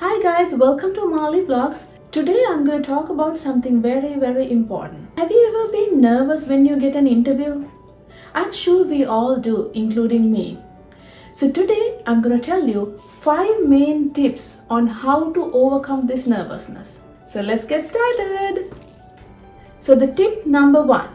Hi guys, welcome to Amali Vlogs. Today I'm going to talk about something very important. Have you ever been nervous when you get an interview? I'm sure we all do, including me. So today I'm going to tell you 5 main tips on how to overcome this nervousness. So let's get started. So the tip number 1.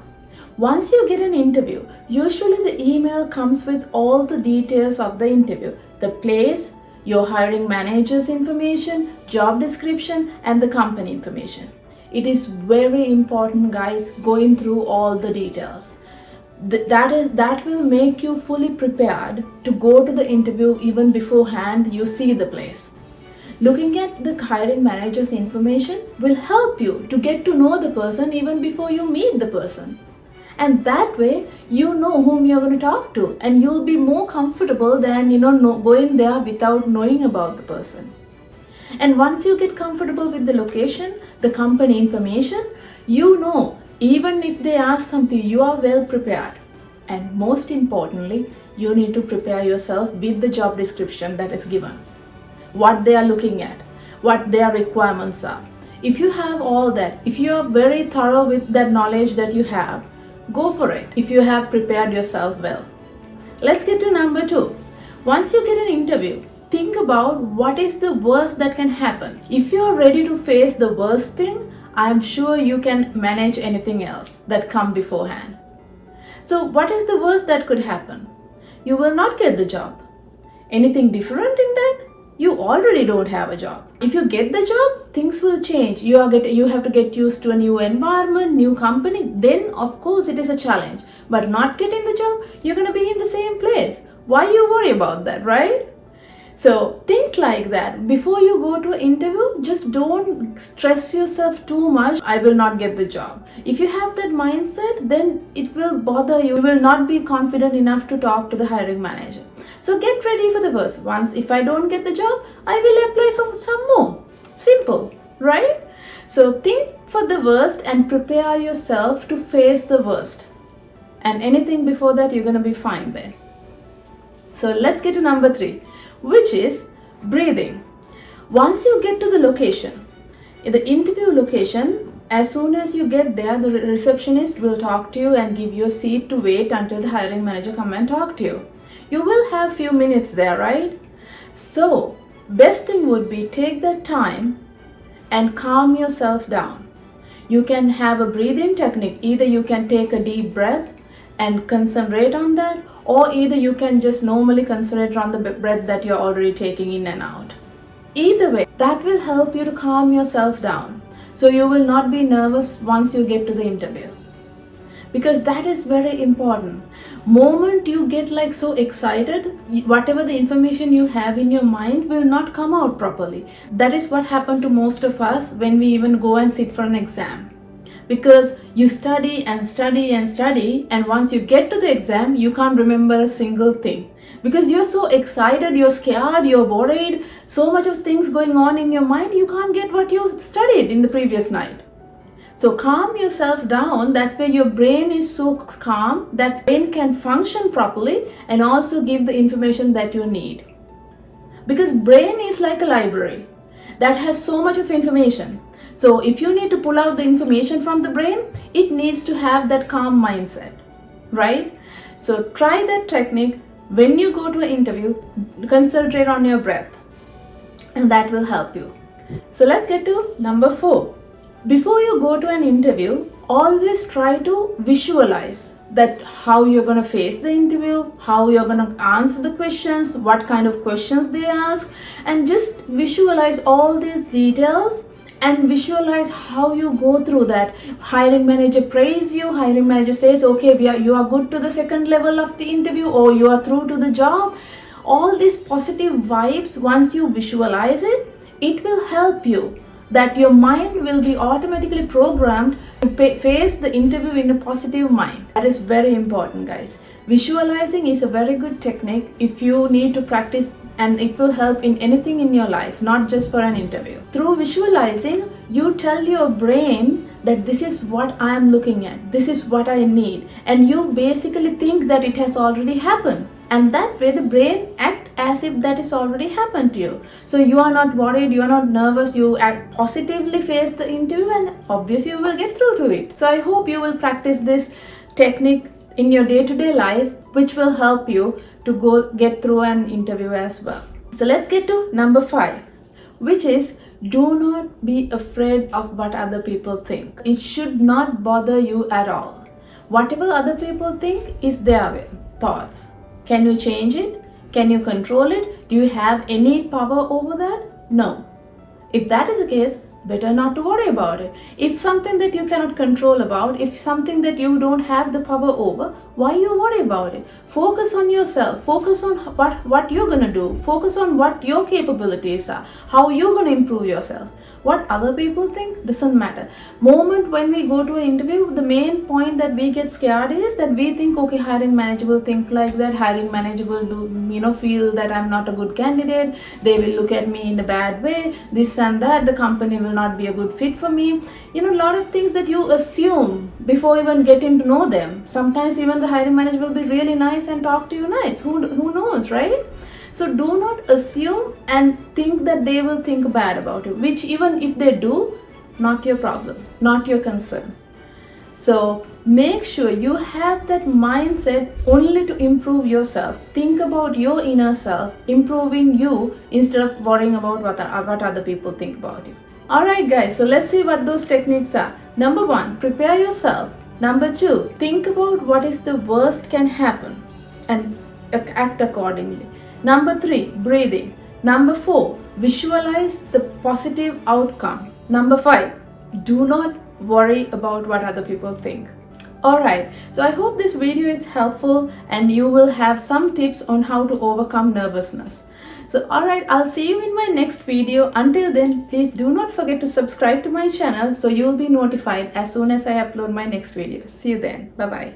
Once you get an interview, usually the email comes with all the details of the interview, the place, your hiring manager's information, job description, and the company information. It is very important, guys, going through all the details. That will make you fully prepared to go to the interview even beforehand you see the place. Looking at the hiring manager's information will help you to get to know the person even before you meet the person. And that way you know whom you're going to talk to, and you'll be more comfortable than going there without knowing about the person. And once you get comfortable with the location, the company information, even if they ask something, you are well prepared. And most importantly, you need to prepare yourself with the job description that is given, what they are looking at, what their requirements are. If you have all that, if you are very thorough with that knowledge that you have, go for it if you have prepared yourself well. Let's get to number 2. Once you get an interview, think about what is the worst that can happen. If you are ready to face the worst thing, I am sure you can manage anything else that come beforehand. So what is the worst that could happen? You will not get the job. Anything different in that? You already don't have a job. If you get the job, things will change. You have to get used to a new environment, new company. Then of course it is a challenge. But not getting the job, you're going to be in the same place. Why you worry about that, right? So think like that. Before you go to an interview, just don't stress yourself too much. I will not get the job. If you have that mindset, then it will bother you. You will not be confident enough to talk to the hiring manager. So get ready for the worst. Once, if I don't get the job, I will apply for some more. Simple, right? So think for the worst and prepare yourself to face the worst. And anything before that, you're going to be fine there. So let's get to number 3, which is breathing. Once you get to the location, in the interview location, as soon as you get there, the receptionist will talk to you and give you a seat to wait until the hiring manager come and talk to you. You will have few minutes there, right? So best thing would be take that time and calm yourself down. You can have a breathing technique. Either you can take a deep breath and concentrate on that, or either you can just normally concentrate on the breath that you're already taking in and out. Either way, that will help you to calm yourself down. So you will not be nervous once you get to the interview. Because that is very important. Moment you get so excited, whatever the information you have in your mind will not come out properly. That is what happened to most of us when we even go and sit for an exam. Because you study and study and study, and once you get to the exam, you can't remember a single thing. Because you're so excited, you're scared, you're worried, so much of things going on in your mind, you can't get what you studied in the previous night. So calm yourself down, that way your brain is so calm that brain can function properly and also give the information that you need. Because brain is like a library that has so much of information. So if you need to pull out the information from the brain, it needs to have that calm mindset, right? So try that technique. When you go to an interview, concentrate on your breath, and that will help you. So let's get to number 4. Before you go to an interview, always try to visualize that how you're going to face the interview, how you're going to answer the questions, what kind of questions they ask, and just visualize all these details and visualize how you go through that. Hiring manager praise you, hiring manager says, okay, you are good to the second level of the interview, or you are through to the job. All these positive vibes, once you visualize it, it will help you. That your mind will be automatically programmed to face the interview in a positive mind. That is very important, guys. Visualizing is a very good technique if you need to practice, and it will help in anything in your life, not just for an interview. Through visualizing, you tell your brain that this is what I am looking at, this is what I need, and you basically think that it has already happened. And that way the brain acts as if that is already happened to you. So you are not worried, you are not nervous, you act positively face the interview, and obviously you will get through to it. So I hope you will practice this technique in your day-to-day life, which will help you to go get through an interview as well. So let's get to number 5, which is do not be afraid of what other people think. It should not bother you at all. Whatever other people think is their thoughts. Can you change it? Can you control it? Do you have any power over that? No. If that is the case, better not to worry about it. If something that you cannot control about, if something that you don't have the power over, why you worry about it? Focus on yourself. Focus on what you're going to do. Focus on what your capabilities are. How you're going to improve yourself. What other people think doesn't matter. Moment when we go to an interview, the main point that we get scared is that we think, okay, hiring manager will think like that. Hiring manager will do, feel that I'm not a good candidate. They will look at me in a bad way. This and that. The company will not be a good fit for me. A lot of things that you assume before even getting to know them. Sometimes even the hiring manager will be really nice and talk to you nice. Who knows, right? So do not assume and think that they will think bad about you, which even if they do, not your problem, not your concern. So make sure you have that mindset only to improve yourself. Think about your inner self, improving you instead of worrying about what other people think about you. Alright guys, so let's see what those techniques are. Number 1, prepare yourself. Number 2, think about what is the worst can happen and act accordingly. Number 3, breathing. Number 4, visualize the positive outcome. Number 5, do not worry about what other people think. Alright, so I hope this video is helpful and you will have some tips on how to overcome nervousness. So alright, I'll see you in my next video. Until then, please do not forget to subscribe to my channel so you'll be notified as soon as I upload my next video. See you then. Bye bye.